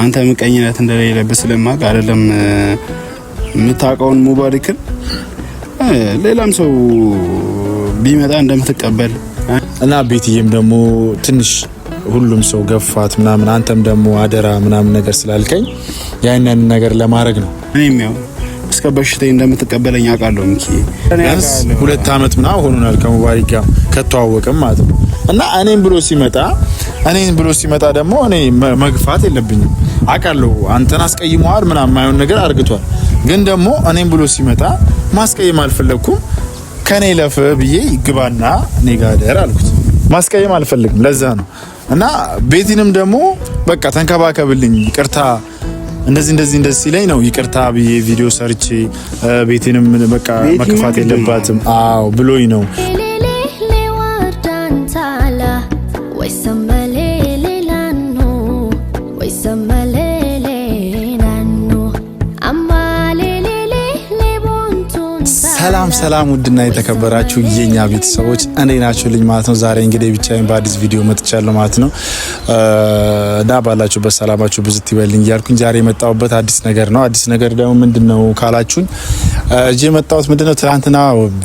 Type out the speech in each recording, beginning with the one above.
አንተ ምቀኝነት እንደሌለብህ ስለማውቅ አይደለም የምታውቀውን ሙባሪክን ሌላም ሰው ቢመጣ እንደምትቀበል እና ቤትዬም ደግሞ ትንሽ ሁሉም ሰው ገፋት ምናምን አንተም ደግሞ አደራ ምናምን ነገር ስላልከኝ ያንን ነገር ለማድረግ ነው። እኔም ያው እስከ በሽታዬ እንደምትቀበለኝ አውቃለሁ። እንኪ 2 አመት ምናምን ሆኖናል ከሙባሪክ ጋር ከተዋወቅም ማለት ነው። እና እኔን ብሎ ሲመጣ ደግሞ እኔ መግፋት የለብኝም አውቃለሁ። አንተን አስቀይመዋል ምናምን ማይሆን ነገር አርግቷል። ግን ደግሞ እኔን ብሎ ሲመጣ ማስቀየም አልፈለኩም። ከኔ ለፍ ብዬ ይግባና እኔ ጋር ደር አልኩት። ማስቀየም አልፈልግም ለዛ ነው። እና ቤቲንም ደግሞ በቃ ተንከባከብልኝ ይቅርታ እንደዚህ ሲለኝ ነው ይቅርታ ብዬ ቪዲዮ ሰርቼ ቤቲንም በቃ መከፋት የለባትም አዎ ብሎኝ ነው። ሰላም ውድና የተከበራችሁ የኛ ቤተሰቦች እንዴት ናችሁልኝ ማለት ነው። ዛሬ እንግዲህ ብቻዬን በአዲስ ቪዲዮ መጥቻለሁ ማለት ነው። እና ባላችሁበት ሰላማችሁ ብዙት ይበልኝ እያልኩኝ ዛሬ የመጣሁበት አዲስ ነገር ነው። አዲስ ነገር ደግሞ ምንድነው ካላችሁኝ እጄ የመጣሁት ምንድነው ትናንትና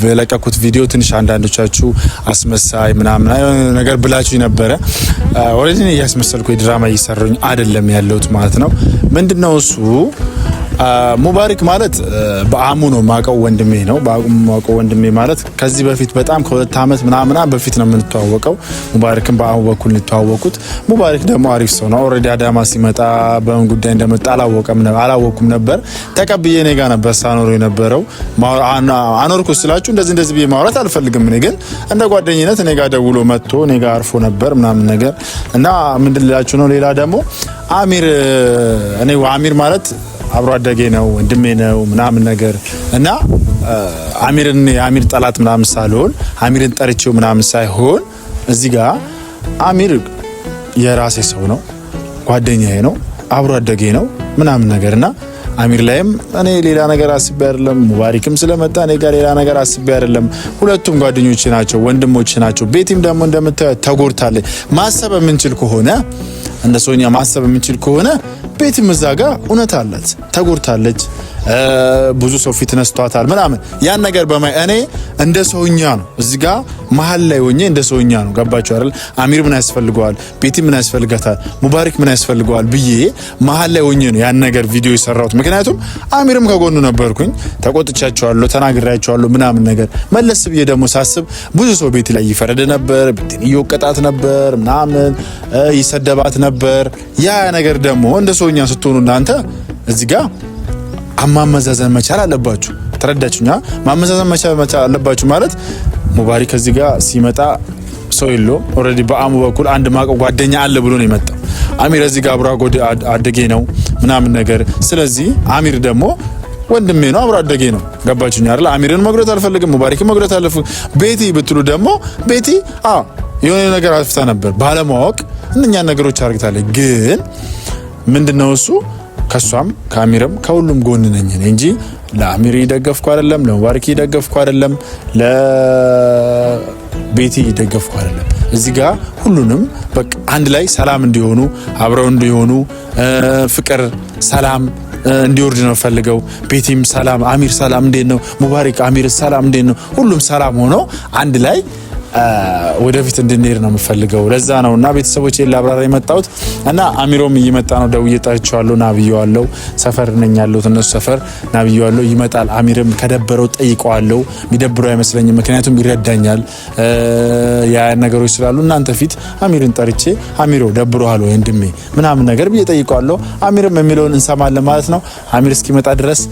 በለቀኩት ቪዲዮ ትንሽ አንዳንዶቻችሁ አስመሳይ ምናምን ነገር ብላችሁ ነበረ። ኦሬዲ እያስመሰልኩ ድራማ እየሰራሁኝ አይደለም ያለሁት ማለት ነው። ምንድነው እሱ ሙባሪክ ማለት በአሙ ነው ማቀው ወንድሜ ነው። በአሙ ማቀው ወንድሜ ማለት ከዚህ በፊት በጣም ከ2 አመት ምናምን በፊት ነው የምንተዋወቀው። ሙባሪክን በአሙ በኩል እንተዋወቁት። ሙባሪክ ደግሞ አሪፍ ሰው ነው። ኦሬዲ አዳማ ሲመጣ በምን ጉዳይ እንደመጣ አላወኩም ነበር። ተቀብዬ እኔ ጋር ነበር ሳኖር የነበረው። አኖርኩ ስላችሁ እንደዚህ ብዬ ማውራት አልፈልግም። እኔ ግን እንደ ጓደኝነት እኔ ጋር ደውሎ መጥቶ እኔ ጋር አርፎ ነበር ምናምን ነገር እና ምንድን ልላችሁ ነው። ሌላ ደግሞ አሚር ማለት አብሮ አደጌ ነው ወንድሜ ነው ምናምን ነገር እና አሚር ጠላት ምናምን ሳልሆን አሚርን ጠርቼው ምናምን ሳይሆን እዚህ ጋር አሚር የራሴ ሰው ነው፣ ጓደኛዬ ነው፣ አብሮ አደጌ ነው ምናምን ነገርና አሚር ላይም እኔ ሌላ ነገር አስቤ አይደለም። ሙባሪክም ስለመጣ እኔ ጋር ሌላ ነገር አስቤ አይደለም። ሁለቱም ጓደኞቼ ናቸው፣ ወንድሞቼ ናቸው። ቤቲም ደግሞ እንደምታዩት ተጎድታለች። ማሰብ የምንችል ከሆነ እንደ ሰውኛ ማሰብ የምንችል ከሆነ ቤቲም እዛ ጋር እውነት አላት፣ ተጎድታለች። ብዙ ሰው ፊት ነስቷታል ምናምን ያን ነገር በማይ እኔ እንደ ሰውኛ ነው እዚህ ጋር መሀል ላይ ሆኜ እንደ ሰውኛ ነው ገባችሁ አይደል? አሚር ምን ያስፈልገዋል፣ ቤቲ ምን ያስፈልጋታል፣ ሙባሪክ ምን ያስፈልገዋል ብዬ መሀል ላይ ሆኜ ነው ያን ነገር ቪዲዮ የሰራሁት። ምክንያቱም አሚርም ከጎኑ ነበርኩኝ፣ ተቆጥቻቸዋለሁ፣ ተናግራቸዋለሁ ምናምን ነገር። መለስ ብዬ ደግሞ ሳስብ ብዙ ሰው ቤቲ ላይ ይፈረድ ነበር፣ ቤቲን ይወቀጣት ነበር ምናምን ይሰደባት ነበር። ያ ነገር ደግሞ እንደ ሰውኛ ስትሆኑ እናንተ እዚህ ጋር ማመዛዘን መቻል አለባችሁ። ተረዳችሁኛ? ማመዛዘን መቻል አለባችሁ ማለት ሙባሪክ እዚህ ጋር ሲመጣ ሰው የለውም። ኦሬዲ በአሙ በኩል አንድ ማቀው ጓደኛ አለ ብሎ ነው የመጣው። አሚር እዚህ ጋር አብሮ አደጌ ነው ምናምን ነገር። ስለዚህ አሚር ደግሞ ወንድሜ ነው፣ አብሮ አደጌ ነው። ገባችሁኛ አይደል? አሚርን መግረጥ አልፈልግም፣ ሙባሪክን መግረጥ አልፈልግም። ቤቲ ብትሉ ደግሞ ቤቲ የሆነ ነገር አጥፍታ ነበር ባለማወቅ እነኛ ነገሮች አርግታለች። ግን ምንድነው እሱ ከሷም ከአሚርም ከሁሉም ጎን ነኝ እንጂ ለአሚር ይደገፍኩ አይደለም፣ ለሙባሪክ ይደገፍኩ አይደለም፣ ለቤቲ ይደገፍኩ አይደለም። እዚህ ጋር ሁሉንም በቃ አንድ ላይ ሰላም እንዲሆኑ አብረው እንዲሆኑ ፍቅር ሰላም እንዲወርድ ነው ፈልገው። ቤቲም ሰላም፣ አሚር ሰላም እንዴት ነው፣ ሙባሪክ አሚር ሰላም እንዴት ነው፣ ሁሉም ሰላም ሆኖ አንድ ላይ ወደፊት እንድንሄድ ነው የምፈልገው። ለዛ ነውና ቤተሰቦቼ ላብራራ የመጣሁት እና አሚሮም እየመጣ ነው። ደውዬ ጠርቼዋለሁ፣ ና ብዬዋለሁ። ሰፈር ነኝ ያለሁት እነሱ ሰፈር ና ብዬዋለሁ። ይመጣል። አሚርም ከደበረው ጠይቀዋለሁ። የሚደብረው አይመስለኝም፣ ምክንያቱም ይረዳኛል። ያ ነገሮች ስላሉ እናንተ ፊት አሚርን ጠርቼ አሚሮ ደብሮሃል ወይ ወንድሜ ምናምን ነገር ብዬ ጠይቀዋለሁ። አሚርም የሚለውን እንሰማለን ማለት ነው። አሚር እስኪመጣ ድረስ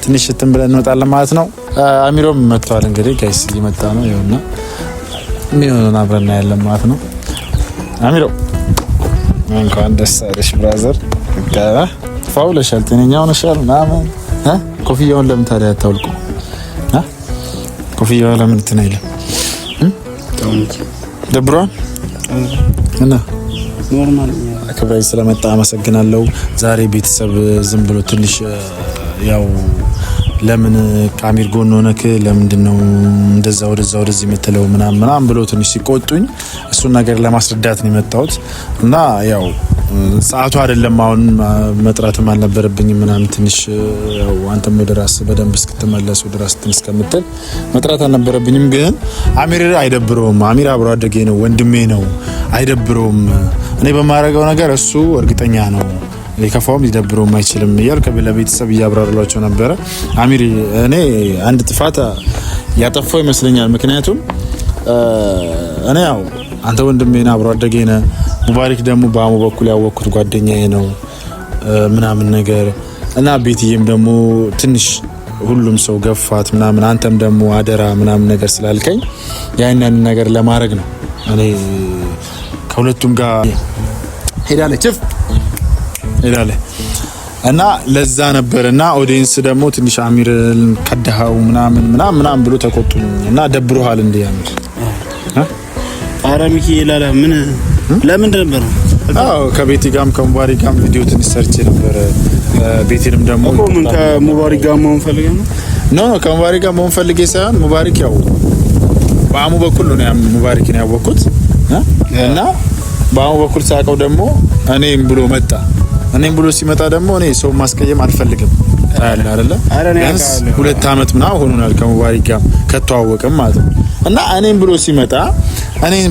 ትንሽ እንትን ብለን እንመጣለን ማለት ነው። አሚሮም መጥቷል። እንግዲህ ጋይስ እየመጣ ነው ይኸውና ምን አብረና ያለን ማለት ነው። አሚሮ እንኳን ደስ አለሽ ብራዘር። ጋራ ፋውለሻል፣ ጤነኛው ነሻል ምናምን። ኮፍያውን ለምን ታዲያ አታውልቁ? ኮፍያው ለምን ትነይለ? ደብሯል እና ኖርማል አክብራይ ስለመጣ አመሰግናለሁ። ዛሬ ቤተሰብ ዝም ብሎ ትንሽ ያው ለምን ከአሚር ጎን ሆነክ ለምንድነው እንደዛ ወደዚህ የምትለው ምናምን ብሎ ትንሽ ሲቆጡኝ እሱን ነገር ለማስረዳት ነው የመጣሁት። እና ያው ሰዓቱ አይደለም አሁን መጥራትም አልነበረብኝም ምናምን ትንሽ ያው አንተም ወደ ራስ በደንብ እስክትመለስ ወደ ራስ ትንሽ እስከምትል መጥራት አልነበረብኝም። ግን አሚር አይደብረውም። አሚር አብሮ አደጌ ነው፣ ወንድሜ ነው፣ አይደብረውም። እኔ በማረገው ነገር እሱ እርግጠኛ ነው፣ ሊከፋውም ሊደብረውም አይችልም እያልኩ ለቤተሰብ እያብራራላቸው ነበረ። አሚር እኔ አንድ ጥፋት ያጠፋው ይመስለኛል። ምክንያቱም እኔ ያው አንተ ወንድሜ ነህ፣ አብሮ አደጌ ነህ። ሙባሪክ ደግሞ በአሙ በኩል ያወቅኩት ጓደኛዬ ነው ምናምን ነገር እና ቤትዬም ደግሞ ትንሽ ሁሉም ሰው ገፋት ምናምን አንተም ደግሞ አደራ ምናምን ነገር ስላልከኝ ያንን ነገር ለማድረግ ነው እኔ ከሁለቱም ጋር ሄዳለች እና ለዛ ነበርና ኦዲየንስ ደግሞ ትንሽ አሚርን ከደሃው ምናምን ብሎ ተቆጡኝ እና ደብሮሃል እንዴ አሚር? ኧረ ሚኪ ይላል ምን ለምን ነበር? አዎ ከቤቲ ጋርም ከሙባሪክ ጋርም ቪዲዮ ትንሽ ሰርቼ ነበር። ቤቲንም ደግሞ ምን ከሙባሪክ ጋር መሆን ፈልገህ ነው? ኖ ከሙባሪክ ጋር መሆን ፈልጌ ሳይሆን ሙባሪክ ያው በአሙ በኩል ነው ሙባሪክን ያወቅኩት እና በአሙ በኩል ሳቀው ደግሞ እኔም ብሎ ሲመጣ ደግሞ እኔ ሰው ማስቀየም አልፈልግም ታያለህ አይደለ? ቢያንስ 2 አመት ምናምን ሆኖናል ከሙባሪክ ጋር ከተዋወቅም ማለት ነው። እና እኔም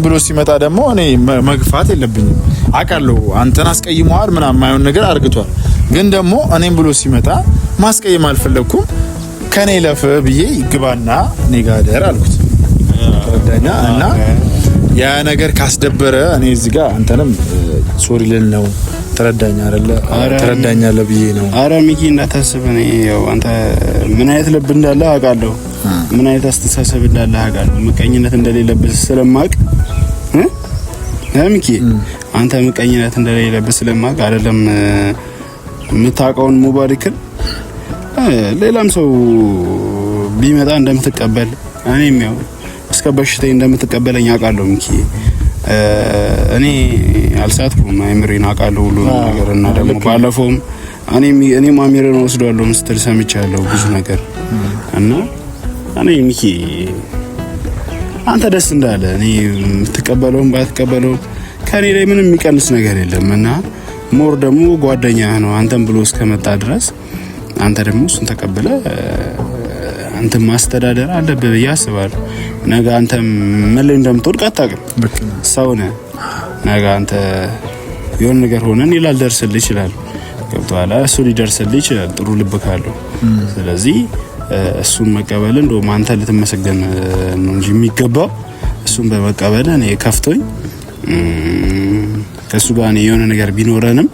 ብሎ ሲመጣ ደግሞ እኔ መግፋት የለብኝም አውቃለሁ። አንተን አስቀይመዋል ምናምን የማይሆን ነገር አርግቷል። ግን ደግሞ እኔም ብሎ ሲመጣ ማስቀየም አልፈለኩም። ከኔ ለፍ ብዬ ይግባና እኔ ጋር ደር አልኩት ተረዳኛ። እና ያ ነገር ካስደበረ እኔ እዚህ ጋር አንተንም ሶሪ ልል ነው ተረዳኛ አይደለ? ተረዳኛለህ ብዬ ነው። አረ ሚኪ እንዳታስብ። እኔ ያው አንተ ምን አይነት ልብ እንዳለ አውቃለሁ፣ ምን አይነት አስተሳሰብ እንዳለ አውቃለሁ። ምቀኝነት እንደሌለብህ ስለማውቅ ሚኪ አንተ ምቀኝነት እንደሌለብህ ስለማውቅ አይደለም የምታውቀውን ሙባሪክን ሌላም ሰው ቢመጣ እንደምትቀበል እኔም ያው እስከ በሽታዬ እንደምትቀበለኝ አውቃለሁ ሚኪ። እኔ አልሳትኩም፣ አሚርን አውቃለሁ ሁሉ ነገር እና ደግሞ ባለፈውም እኔም አሚርን ወስዷለሁ ስትል ሰምቻለሁ ብዙ ነገር እና እኔ ሚኪ አንተ ደስ እንዳለ እኔ የምትቀበለውም ባትቀበለውም ከኔ ላይ ምንም የሚቀንስ ነገር የለም እና ሞር ደግሞ ጓደኛህ ነው አንተም ብሎ እስከመጣ ድረስ አንተ ደግሞ እሱን ተቀበለ አንተ ማስተዳደር አለብህ ብዬ አስባለሁ። ነገ አንተ ምን ላይ እንደምትወድቅ አታውቅም፣ ሰው ነህ። ነገ አንተ የሆነ ነገር ሆነን ላልደርስልህ ይችላል፣ ገብቶሃል? እሱ ሊደርስልህ ይችላል ጥሩ ልብ ካለው። ስለዚህ እሱን መቀበል እንደውም አንተ ልትመሰገን ነው እንጂ የሚገባው እሱን በመቀበል እኔ ከፍቶኝ ከሱ ጋር የሆነ ነገር ቢኖረንም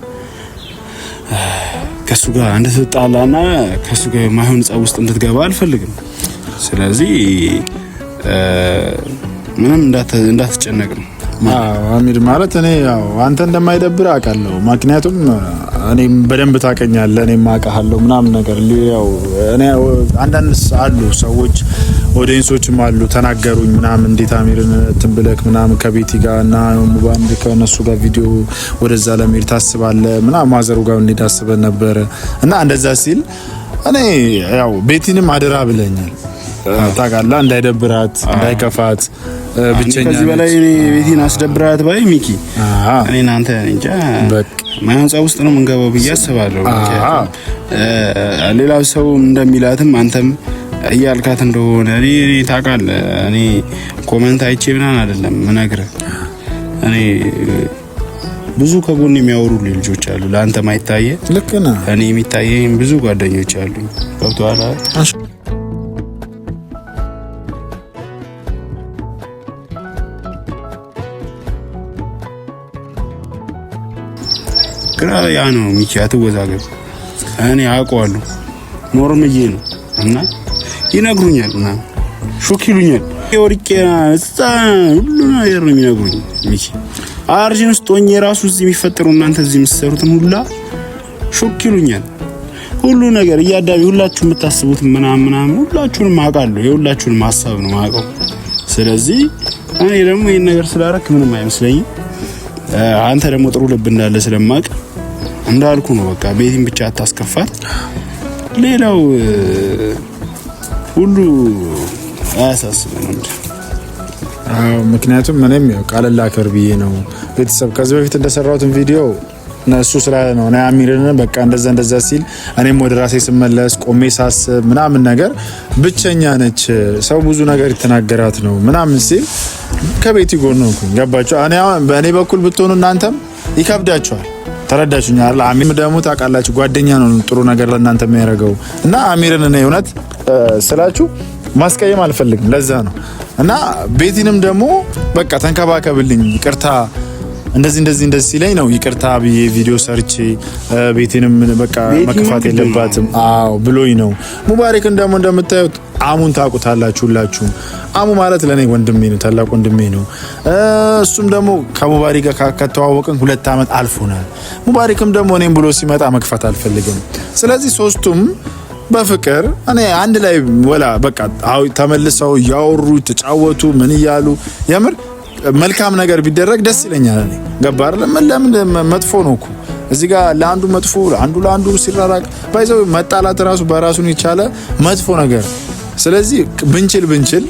ከሱ ጋር እንድትጣላና ከሱ ጋር የማይሆን ጸብ ውስጥ እንድትገባ አልፈልግም። ስለዚህ ምንም እንዳትጨነቅ ነው። አሚር ማለት እኔ ያው አንተ እንደማይደብር አውቃለሁ። ምክንያቱም እኔም በደንብ ታውቀኛለህ፣ እኔም አውቃለሁ ምናምን ነገር ያው እኔ አንዳንድ አሉ ሰዎች ኦዲየንሶችም አሉ ተናገሩኝ ምናምን እንዴት አሚርን ትንብለክ ምናምን ከቤቲ ጋር እና ሙባንድ ከነሱ ጋር ቪዲዮ ወደዛ ለሚር ታስባለህ ምናምን ማዘሩ ጋር እንዴት ታስበን ነበር እና እንደዛ ሲል እኔ ያው ቤቲንም አደራ ብለኛል ታውቃለህ፣ እንዳይደብራት እንዳይከፋት ብቸኛ ከዚህ በላይ እኔ ቤቲን አስደብራት ባይ ሚኪ እኔ እናንተ እንጃ ማያንጻ ውስጥ ነው የምንገባው ብዬ አስባለሁ። ሌላ ሰው እንደሚላትም አንተም እያልካት እንደሆነ እኔ ታውቃለህ። እኔ ኮሜንት አይቼ ምናምን አይደለም ምነግርህ። እኔ ብዙ ከጎን የሚያወሩ ልጆች አሉ፣ ለአንተ ማይታየ ልክ ነህ። እኔ የሚታየኝ ብዙ ጓደኞች አሉ። ገብቶሃል? ግራ ያ ነው ሚኪ፣ አትወዛገብ። እኔ አውቀዋለሁ ኖርምዬ ነው እና ይነግሩኛል እና ሹክ ይሉኛል። የወርቄና እዛ ሁሉ ነገር ነው የሚነግሩኝ ሚኪ። አርጂን ውስጥ ሆኜ ራሱ እዚህ የሚፈጠሩ እናንተ እዚህ የምትሰሩትን ሁላ ሹክ ይሉኛል። ሁሉ ነገር እያዳቢ ሁላችሁ የምታስቡት ምናምን ሁላችሁንም አውቃለሁ። የሁላችሁንም ሀሳብ ነው የማውቀው። ስለዚህ እኔ ደግሞ ይሄን ነገር ስላደረክ ምንም አይመስለኝም። አንተ ደግሞ ጥሩ ልብ እንዳለ ስለማውቅ እንዳልኩ ነው። በቃ ቤቲን ብቻ አታስከፋት። ሌላው ሁሉ አያሳስበንም። ምክንያቱም ምንም ያው ቃል ላከር ብዬ ነው ቤተሰብ ከዚህ በፊት እንደሰራሁትን ቪዲዮ እሱ ስላለ ነው እና አሚርን በቃ እንደዛ ሲል እኔም ወደ ራሴ ስመለስ ቆሜ ሳስብ ምናምን ነገር ብቸኛ ነች ሰው ብዙ ነገር ይተናገራት ነው ምናምን ሲል ከቤት ይጎን ነው ገባችሁ። በእኔ በኩል ብትሆኑ እናንተም ይከብዳችኋል። ተረዳችሁኝ አይደል? አሚር ደግሞ ታውቃላችሁ ጓደኛ ነው ጥሩ ነገር ለእናንተ የሚያደርገው እና አሚርን እኔ እውነት ስላችሁ ማስቀየም አልፈልግም። ለዛ ነው እና ቤቲንም ደግሞ በቃ ተንከባከብልኝ ይቅርታ እንደዚህ ሲለኝ ነው ይቅርታ ብዬ ቪዲዮ ሰርቼ ቤቲንም በቃ መከፋት የለባትም ብሎኝ ነው። ሙባረክን ደግሞ እንደምታዩት አሙን ታውቁታላችሁ ሁላችሁም። አሙ ማለት ለኔ ወንድሜ ነው፣ ታላቅ ወንድሜ ነው። እሱም ደግሞ ከሙባረክ ጋር ከተዋወቅን 2 አመት አልፎናል። ሙባረክም ደግሞ እኔም ብሎ ሲመጣ መክፋት አልፈልግም። ስለዚህ ሶስቱም በፍቅር እኔ አንድ ላይ ወላ በቃ ተመልሰው ያወሩ ተጫወቱ ምን ይያሉ የምር መልካም ነገር ቢደረግ ደስ ይለኛል። እኔ ገባ አይደል? ለምን መጥፎ ነው እኮ እዚህ ጋር ለአንዱ መጥፎ ለአንዱ ሲራራቅ ባይዘው መጣላት ራሱ በራሱን የቻለ መጥፎ ነገር። ስለዚህ ብንችል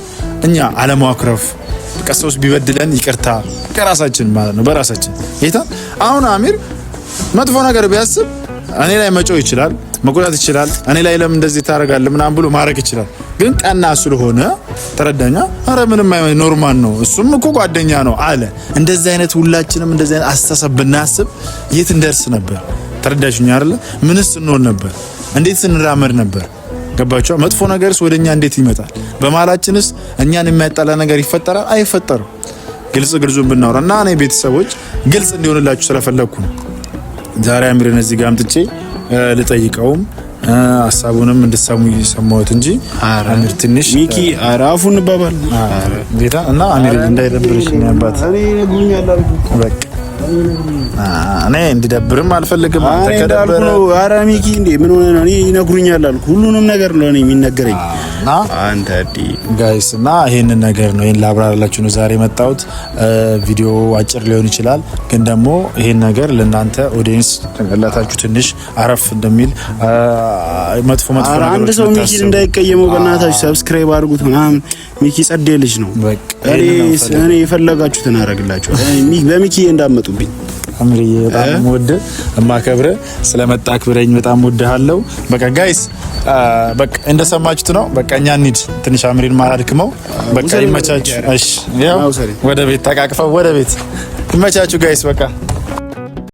እኛ አለማክረፍ ቀሰውስ ቢበድለን ይቅርታ ከራሳችን ማለት ነው በራሳችን ጌታ። አሁን አሚር መጥፎ ነገር ቢያስብ እኔ ላይ መጮህ ይችላል፣ መቆጣት ይችላል። እኔ ላይ ለምን እንደዚህ ታደርጋለህ ምናምን ብሎ ማድረግ ይችላል። ግን ቀና ስለሆነ ተረዳኛ። አረ ምንም አይሆን ኖርማል ነው እሱም እኮ ጓደኛ ነው አለ። እንደዚህ አይነት ሁላችንም እንደዚህ አይነት አስተሳሰብ ብናስብ የት እንደርስ ነበር? ተረዳችሁኝ አይደል? ምንስ እንሆን ነበር? እንዴት ስንራመድ ነበር? ገባችሁ? መጥፎ ነገርስ ወደኛ እንዴት ይመጣል? በመሀላችንስ እኛን የሚያጣላ ነገር ይፈጠራል አይፈጠርም? ግልጹን ብናወራ እና እኔ ቤተሰቦች ግልጽ እንዲሆንላችሁ ስለፈለኩ ነው ዛሬ አሚርን እዚህ ጋር አምጥቼ ልጠይቀውም ሀሳቡንም እንድትሰሙ ይሰማውት እንጂ አሚር ትንሽ ሚኪ አራፉን ባባል ጌታ እና አሚር እንዳይደብርሽ ነው ያባት እኔ ነግሩኛል አልኩ በቃ እኔ እንዲደብርም አልፈልግም። አንተ ከደበረ ኧረ ሚኪ እንዴ ምን ሆነ ነው? እኔ ይነግሩኛል አልኩ ሁሉንም ነገር ነው እኔ የሚነገረኝ እና አንተ ጋይስ እና ይሄንን ነገር ነው ይሄን ላብራራላችሁ ነው ዛሬ መጣሁት። ቪዲዮ አጭር ሊሆን ይችላል ግን ደግሞ ይሄን ነገር ለእናንተ ኦዲየንስ ተገላታችሁ ትንሽ አረፍ እንደሚል መጥፎ ነገር አንድ ሰው ሚኪ እንዳይቀየመው በእናታችሁ ሰብስክራይብ አድርጉት ምናምን። ሚኪ ጸዴ ልጅ ነው። እኔ የፈለጋችሁትን አደርግላችኋለሁ። በሚኪ እንዳመጡብኝ አምሪዬ በጣም ወደ ማከብረ ስለመጣ አክብረኝ በጣም ወደሃለሁ። በቃ ጋይስ በቃ እንደሰማችሁት ነው። በቃ እኛ እንሂድ ትንሽ አምሪን ማላድክመው። በቃ ይመቻችሁ። እሺ ያው ወደ ቤት ተቃቅፈው ወደ ቤት ይመቻችሁ ጋይስ በቃ